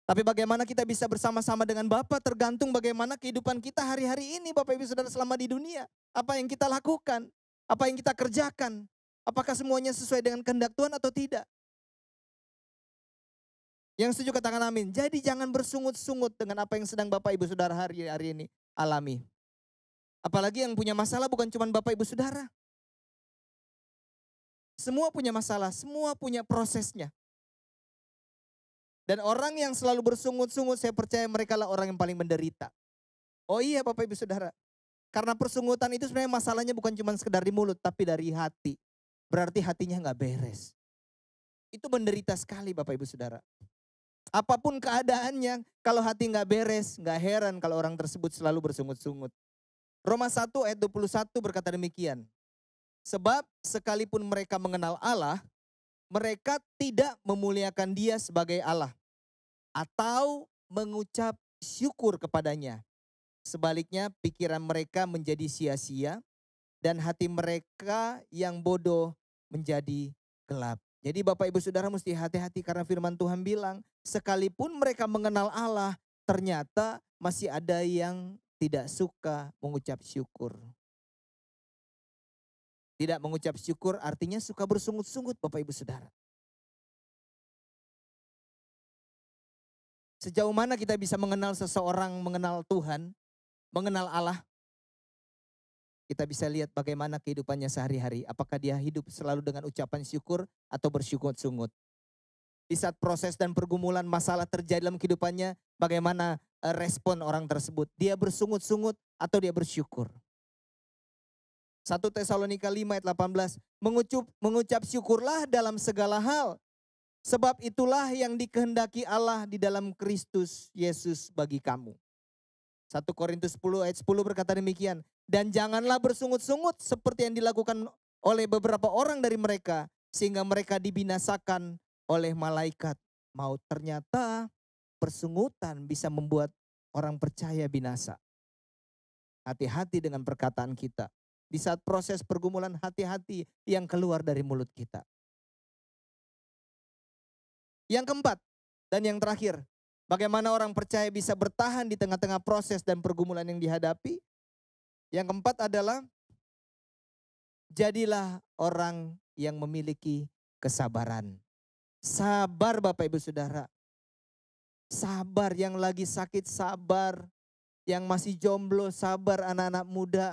Tapi bagaimana kita bisa bersama-sama dengan Bapa tergantung bagaimana kehidupan kita hari-hari ini Bapak Ibu Saudara selama di dunia. Apa yang kita lakukan, apa yang kita kerjakan, apakah semuanya sesuai dengan kehendak Tuhan atau tidak. Yang setuju katakan amin. Jadi jangan bersungut-sungut dengan apa yang sedang Bapak Ibu Saudara hari-hari ini alami. Apalagi yang punya masalah bukan cuma Bapak Ibu Saudara. Semua punya masalah, semua punya prosesnya. Dan orang yang selalu bersungut-sungut, saya percaya mereka lah orang yang paling menderita. Oh iya Bapak Ibu Saudara. Karena persungutan itu sebenarnya masalahnya bukan cuma sekedar di mulut, tapi dari hati. Berarti hatinya nggak beres. Itu menderita sekali Bapak Ibu Saudara. Apapun keadaannya, kalau hati nggak beres, nggak heran kalau orang tersebut selalu bersungut-sungut. Roma 1 ayat 21 berkata demikian. Sebab sekalipun mereka mengenal Allah, mereka tidak memuliakan Dia sebagai Allah atau mengucap syukur kepadanya. Sebaliknya pikiran mereka menjadi sia-sia dan hati mereka yang bodoh menjadi gelap. Jadi Bapak Ibu Saudara mesti hati-hati karena firman Tuhan bilang sekalipun mereka mengenal Allah ternyata masih ada yang tidak suka mengucap syukur. Tidak mengucap syukur artinya suka bersungut-sungut Bapak Ibu Saudara. Sejauh mana kita bisa mengenal seseorang, mengenal Tuhan, mengenal Allah? Kita bisa lihat bagaimana kehidupannya sehari-hari. Apakah dia hidup selalu dengan ucapan syukur atau bersungut-sungut. Di saat proses dan pergumulan masalah terjadi dalam kehidupannya, bagaimana respon orang tersebut. Dia bersungut-sungut atau dia bersyukur. 1 Tesalonika 5 ayat 18. Mengucap syukurlah dalam segala hal. Sebab itulah yang dikehendaki Allah di dalam Kristus Yesus bagi kamu. 1 Korintus 10 ayat 10 berkata demikian. Dan janganlah bersungut-sungut seperti yang dilakukan oleh beberapa orang dari mereka. Sehingga mereka dibinasakan oleh malaikat maut. Ternyata persungutan bisa membuat orang percaya binasa. Hati-hati dengan perkataan kita. Di saat proses pergumulan hati-hati yang keluar dari mulut kita. Yang keempat dan yang terakhir, bagaimana orang percaya bisa bertahan di tengah-tengah proses dan pergumulan yang dihadapi? Yang keempat adalah jadilah orang yang memiliki kesabaran. Sabar Bapak Ibu Saudara. Sabar yang lagi sakit sabar, yang masih jomblo sabar anak-anak muda,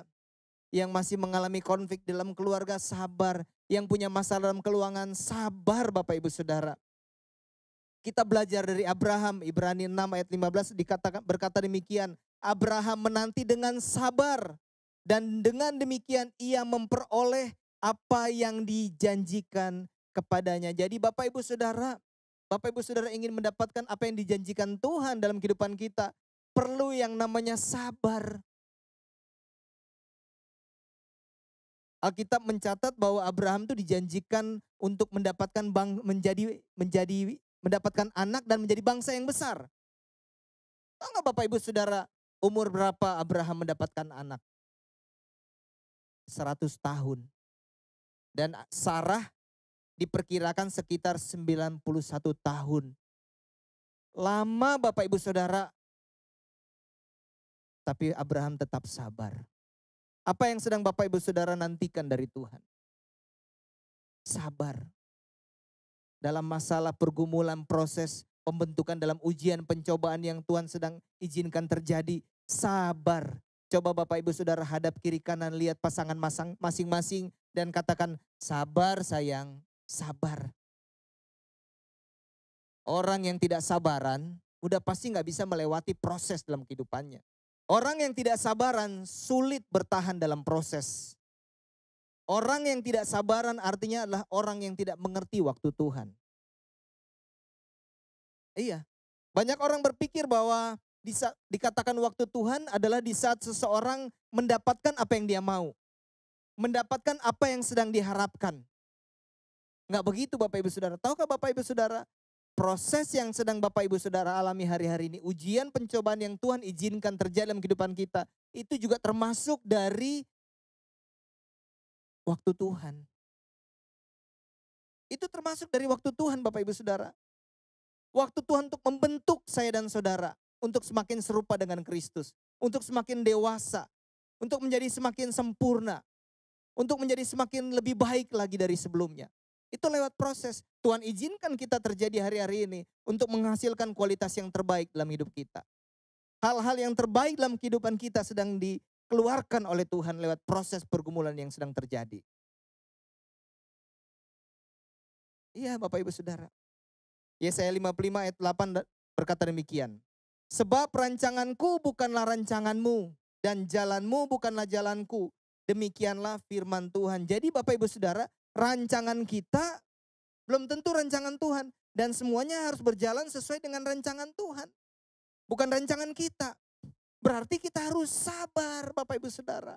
yang masih mengalami konflik dalam keluarga sabar, yang punya masalah dalam keuangan sabar Bapak Ibu Saudara. Kita belajar dari Abraham, Ibrani 6 ayat 15 berkata demikian. Abraham menanti dengan sabar dan dengan demikian ia memperoleh apa yang dijanjikan kepadanya. Jadi Bapak Ibu Saudara ingin mendapatkan apa yang dijanjikan Tuhan dalam kehidupan kita. Perlu yang namanya sabar. Alkitab mencatat bahwa Abraham itu dijanjikan untuk mendapatkan mendapatkan anak dan menjadi bangsa yang besar. Tahu nggak Bapak Ibu Saudara, umur berapa Abraham mendapatkan anak? 100 tahun. Dan Sarah diperkirakan sekitar 91 tahun. Lama Bapak Ibu Saudara, tapi Abraham tetap sabar. Apa yang sedang Bapak Ibu Saudara nantikan dari Tuhan? Sabar. Dalam masalah pergumulan, proses pembentukan, dalam ujian pencobaan yang Tuhan sedang izinkan terjadi, sabar. Coba Bapak Ibu Saudara hadap kiri kanan, lihat pasangan masing-masing dan katakan, sabar sayang, sabar. Orang yang tidak sabaran udah pasti gak bisa melewati proses dalam kehidupannya. Orang yang tidak sabaran sulit bertahan dalam proses. Orang yang tidak sabaran artinya adalah orang yang tidak mengerti waktu Tuhan. Iya, banyak orang berpikir bahwa dikatakan waktu Tuhan adalah di saat seseorang mendapatkan apa yang dia mau. Mendapatkan apa yang sedang diharapkan. Nggak begitu Bapak Ibu Saudara. Tahukah Bapak Ibu Saudara, proses yang sedang Bapak Ibu Saudara alami hari-hari ini, ujian pencobaan yang Tuhan izinkan terjadi dalam kehidupan kita, itu juga termasuk dari waktu Tuhan. Itu termasuk dari waktu Tuhan Bapak Ibu Saudara. Waktu Tuhan untuk membentuk saya dan saudara, untuk semakin serupa dengan Kristus, untuk semakin dewasa, untuk menjadi semakin sempurna, untuk menjadi semakin lebih baik lagi dari sebelumnya. Itu lewat proses. Tuhan izinkan kita terjadi hari-hari ini untuk menghasilkan kualitas yang terbaik dalam hidup kita. Hal-hal yang terbaik dalam kehidupan kita sedang dikeluarkan oleh Tuhan lewat proses pergumulan yang sedang terjadi. Iya Bapak Ibu Saudara. Yesaya 55 ayat 8 berkata demikian. Sebab rancanganku bukanlah rancanganmu dan jalanmu bukanlah jalanku. Demikianlah firman Tuhan. Jadi Bapak Ibu Saudara, rancangan kita belum tentu rancangan Tuhan. Dan semuanya harus berjalan sesuai dengan rancangan Tuhan. Bukan rancangan kita. Berarti kita harus sabar Bapak Ibu Saudara.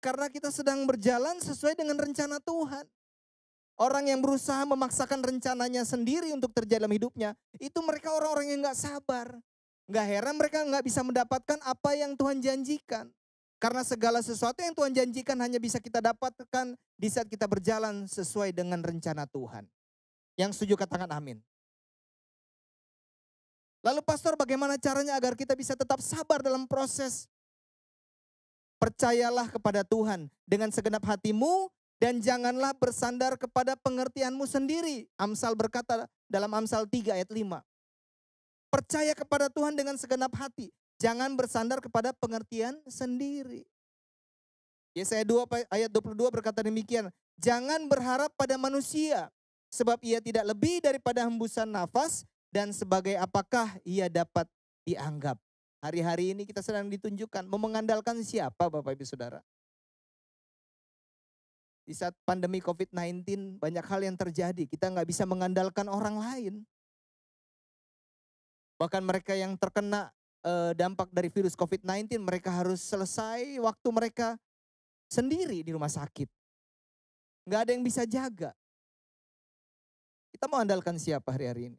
Karena kita sedang berjalan sesuai dengan rencana Tuhan. Orang yang berusaha memaksakan rencananya sendiri untuk terjadi dalam hidupnya, itu mereka orang-orang yang gak sabar. Gak heran mereka gak bisa mendapatkan apa yang Tuhan janjikan. Karena segala sesuatu yang Tuhan janjikan hanya bisa kita dapatkan di saat kita berjalan sesuai dengan rencana Tuhan. Yang setuju katakan amin. Lalu pastor, bagaimana caranya agar kita bisa tetap sabar dalam proses? Percayalah kepada Tuhan dengan segenap hatimu dan janganlah bersandar kepada pengertianmu sendiri. Amsal berkata dalam Amsal 3 ayat 5. Percaya kepada Tuhan dengan segenap hati. Jangan bersandar kepada pengertian sendiri. Yesaya 2 ayat 22 berkata demikian. Jangan berharap pada manusia. Sebab ia tidak lebih daripada hembusan nafas. Dan sebagai apakah ia dapat dianggap. Hari-hari ini kita sedang ditunjukkan. Mau mengandalkan siapa Bapak Ibu Saudara? Di saat pandemi COVID-19 banyak hal yang terjadi. Kita nggak bisa mengandalkan orang lain. Bahkan mereka yang terkena dampak dari virus COVID-19, mereka harus selesai waktu mereka sendiri di rumah sakit. Nggak ada yang bisa jaga. Kita mau andalkan siapa hari-hari ini?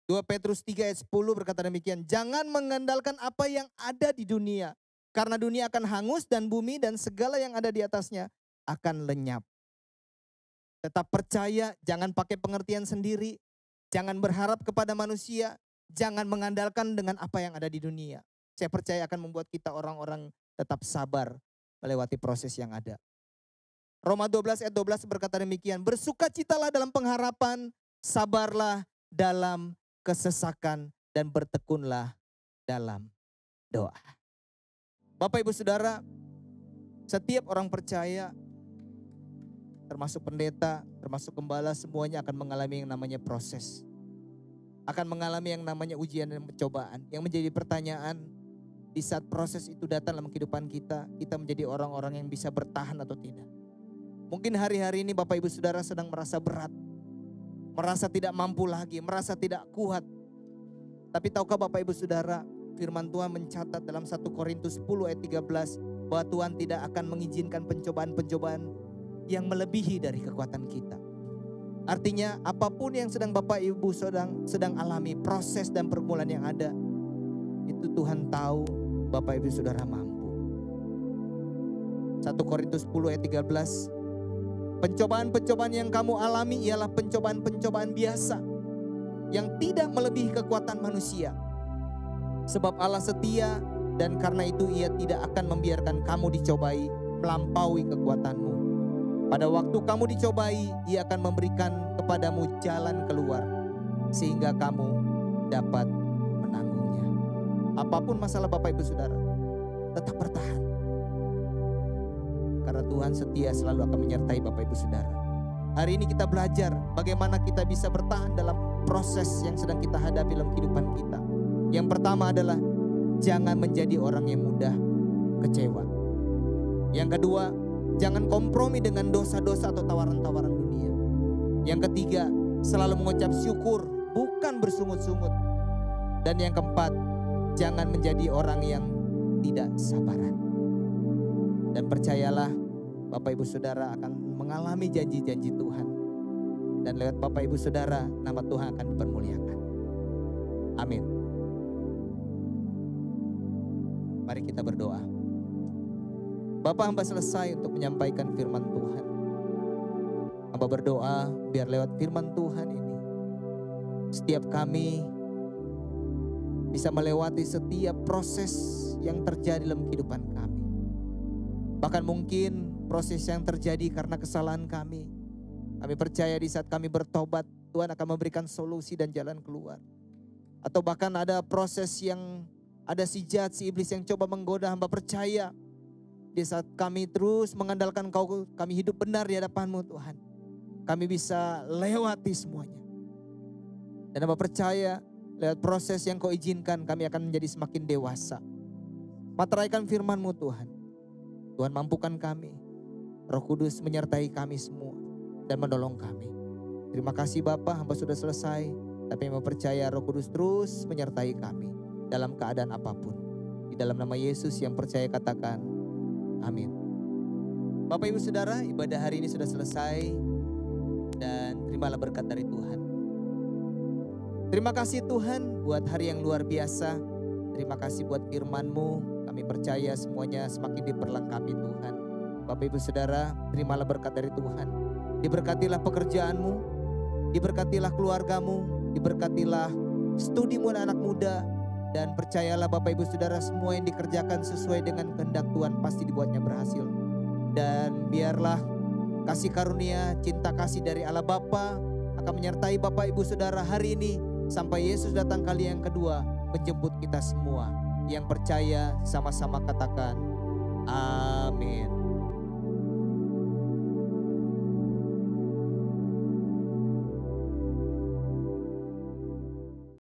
2 Petrus 3 ayat 10 berkata demikian. Jangan mengandalkan apa yang ada di dunia. Karena dunia akan hangus dan bumi dan segala yang ada di atasnya akan lenyap. Tetap percaya, jangan pakai pengertian sendiri. Jangan berharap kepada manusia. Jangan mengandalkan dengan apa yang ada di dunia. Saya percaya akan membuat kita orang-orang tetap sabar melewati proses yang ada. Roma 12 ayat 12 berkata demikian. Bersukacitalah dalam pengharapan, sabarlah dalam kesesakan, dan bertekunlah dalam doa. Bapak Ibu Saudara, setiap orang percaya, termasuk pendeta, termasuk gembala, semuanya akan mengalami yang namanya proses. Akan mengalami yang namanya ujian dan pencobaan. Yang menjadi pertanyaan, di saat proses itu datang dalam kehidupan kita, kita menjadi orang-orang yang bisa bertahan atau tidak. Mungkin hari-hari ini Bapak Ibu Saudara sedang merasa berat. Merasa tidak mampu lagi, merasa tidak kuat. Tapi tahukah Bapak Ibu Saudara, firman Tuhan mencatat dalam 1 Korintus 10 ayat 13, bahwa Tuhan tidak akan mengizinkan pencobaan-pencobaan yang melebihi dari kekuatan kita. Artinya apapun yang sedang Bapak Ibu sedang alami, proses dan pergumulan yang ada, itu Tuhan tahu Bapak Ibu Saudara mampu. 1 Korintus 10 ayat 13, pencobaan-pencobaan yang kamu alami ialah pencobaan-pencobaan biasa yang tidak melebihi kekuatan manusia. Sebab Allah setia dan karena itu Ia tidak akan membiarkan kamu dicobai melampaui kekuatanmu. Pada waktu kamu dicobai, Ia akan memberikan kepadamu jalan keluar sehingga kamu dapat menanggungnya. Apapun masalah Bapak Ibu Saudara, tetap bertahan. Karena Tuhan setia selalu akan menyertai Bapak Ibu Saudara. Hari ini kita belajar bagaimana kita bisa bertahan dalam proses yang sedang kita hadapi dalam kehidupan kita. Yang pertama adalah jangan menjadi orang yang mudah kecewa. Yang kedua, jangan kompromi dengan dosa-dosa atau tawaran-tawaran dunia. Yang ketiga, selalu mengucap syukur, bukan bersungut-sungut. Dan yang keempat, jangan menjadi orang yang tidak sabaran. Dan percayalah, Bapak Ibu Saudara akan mengalami janji-janji Tuhan. Dan lewat Bapak Ibu Saudara, nama Tuhan akan dipermuliakan. Amin. Mari kita berdoa. Bapak, hamba selesai untuk menyampaikan firman Tuhan. Hamba berdoa biar lewat firman Tuhan ini, setiap kami bisa melewati setiap proses yang terjadi dalam kehidupan kami. Bahkan mungkin proses yang terjadi karena kesalahan kami. Kami percaya di saat kami bertobat, Tuhan akan memberikan solusi dan jalan keluar. Atau bahkan ada proses yang ada si jahat, si iblis yang coba menggoda, hamba percaya di saat kami terus mengandalkan Kau, kami hidup benar di hadapan-Mu Tuhan, kami bisa lewati semuanya. Dan hamba percaya lewat proses yang Kau izinkan, kami akan menjadi semakin dewasa. Materaikan firman-Mu Tuhan. Tuhan mampukan kami. Roh Kudus menyertai kami semua dan menolong kami. Terima kasih Bapa, hamba sudah selesai. Tapi hamba percaya Roh Kudus terus menyertai kami dalam keadaan apapun. Di dalam nama Yesus yang percaya katakan amin. Bapak Ibu Saudara, ibadah hari ini sudah selesai dan terimalah berkat dari Tuhan. Terima kasih Tuhan buat hari yang luar biasa. Terima kasih buat firman-Mu. Kami percaya semuanya semakin diperlengkapi Tuhan. Bapak Ibu Saudara, terimalah berkat dari Tuhan. Diberkatilah pekerjaan-Mu, diberkatilah keluarga-Mu, diberkatilah studimu anak muda. Dan percayalah Bapak Ibu Saudara, semua yang dikerjakan sesuai dengan kehendak Tuhan pasti dibuatnya berhasil. Dan biarlah kasih karunia, cinta kasih dari Allah Bapa akan menyertai Bapak Ibu Saudara hari ini sampai Yesus datang kali yang kedua menjemput kita semua. Yang percaya sama-sama katakan amin.